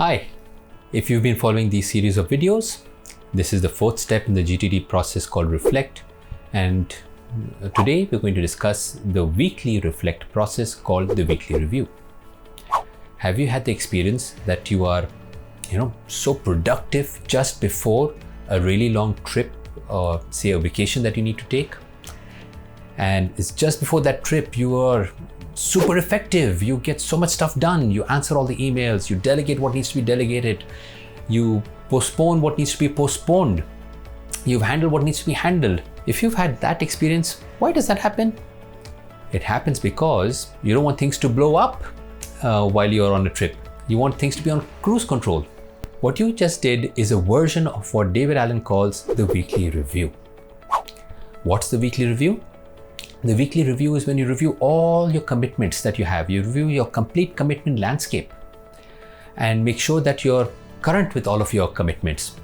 Hi, if you've been following these series of videos, this is the fourth step in the GTD process called Reflect, and today we're going to discuss the weekly Reflect process called the weekly review. Have you had the experience that you are, so productive just before a really long trip or say a vacation that you need to take? And it's just before that trip you are super effective, you get so much stuff done, you answer all the emails, you delegate what needs to be delegated, you postpone what needs to be postponed, you've handled what needs to be handled. If you've had that experience, why does that happen? It happens because you don't want things to blow up while you're on a trip. You want things to be on cruise control. What you just did is a version of what David Allen calls the weekly review. What's the weekly review? The weekly review is when you review all your commitments that you have. You review your complete commitment landscape and make sure that you're current with all of your commitments.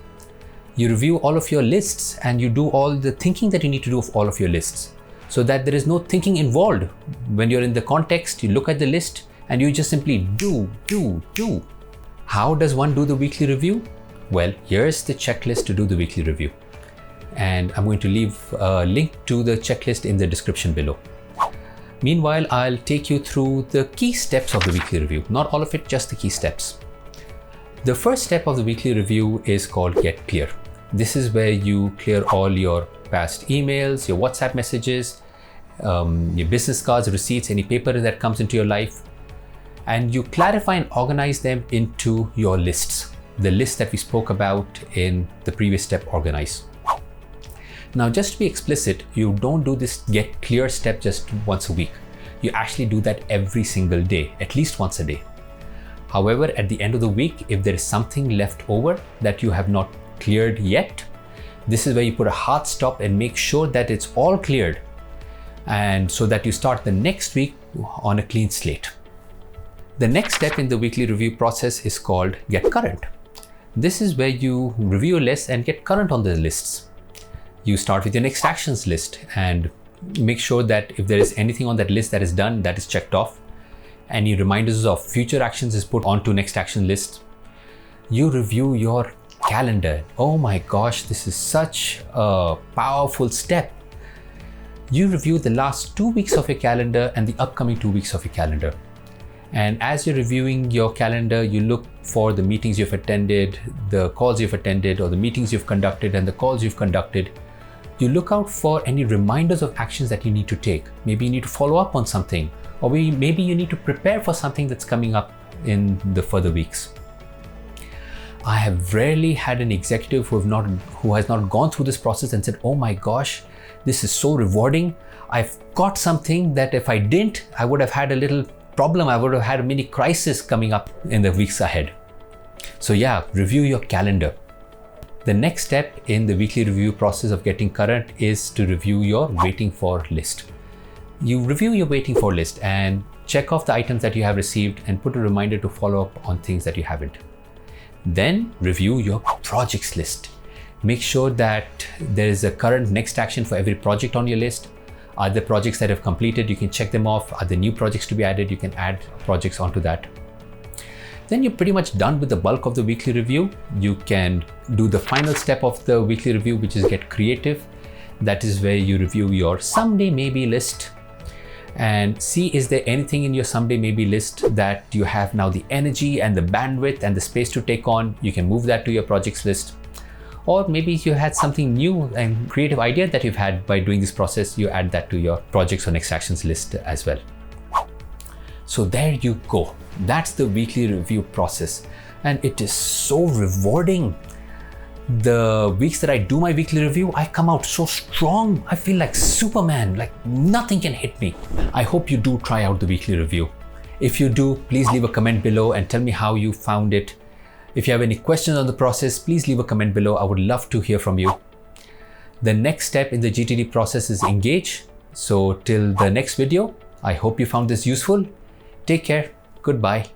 You review all of your lists and you do all the thinking that you need to do of all of your lists so that there is no thinking involved. When you're in the context, you look at the list and you just simply do. How does one do the weekly review? Well, here's the checklist to do the weekly review. And I'm going to leave a link to the checklist in the description below. Meanwhile, I'll take you through the key steps of the weekly review. Not all of it, just the key steps. The first step of the weekly review is called Get Clear. This is where you clear all your past emails, your WhatsApp messages, your business cards, receipts, any paper that comes into your life, and you clarify and organize them into your lists. The list that we spoke about in the previous step, Organize. Now, just to be explicit, you don't do this Get Clear step just once a week. You actually do that every single day, at least once a day. However, at the end of the week, if there is something left over that you have not cleared yet, this is where you put a hard stop and make sure that it's all cleared, and so that you start the next week on a clean slate. The next step in the weekly review process is called Get Current. This is where you review a list and get current on the lists. You start with your next actions list and make sure that if there is anything on that list that is done, that is checked off. Any reminders of future actions is put onto next action list. You review your calendar. Oh my gosh, this is such a powerful step. You review the last 2 weeks of your calendar and the upcoming 2 weeks of your calendar. And as you're reviewing your calendar, you look for the meetings you've attended, the calls you've attended, or the meetings you've conducted and the calls you've conducted. You look out for any reminders of actions that you need to take. Maybe you need to follow up on something, or maybe you need to prepare for something that's coming up in the further weeks. I have rarely had an executive who has not gone through this process and said, oh my gosh, this is so rewarding. I've got something that if I didn't, I would have had a little problem. I would have had a mini crisis coming up in the weeks ahead. So yeah, review your calendar. The next step in the weekly review process of getting current is to review your waiting for list. You review your waiting for list and check off the items that you have received and put a reminder to follow up on things that you haven't. Then review your projects list. Make sure that there is a current next action for every project on your list. Are there projects that have completed? You can check them off. Are there new projects to be added? You can add projects onto that. Then you're pretty much done with the bulk of the weekly review. You can do the final step of the weekly review, which is Get Creative. That is where you review your someday maybe list and see, is there anything in your someday maybe list that you have now the energy and the bandwidth and the space to take on. You can move that to your projects list. Or maybe you had something new and creative idea that you've had by doing this process, you add that to your projects or next actions list as well. So there you go. That's the weekly review process. And it is so rewarding. The weeks that I do my weekly review, I come out so strong. I feel like Superman, like nothing can hit me. I hope you do try out the weekly review. If you do, please leave a comment below and tell me how you found it. If you have any questions on the process, please leave a comment below. I would love to hear from you. The next step in the GTD process is Engage. So till the next video, I hope you found this useful. Take care. Goodbye.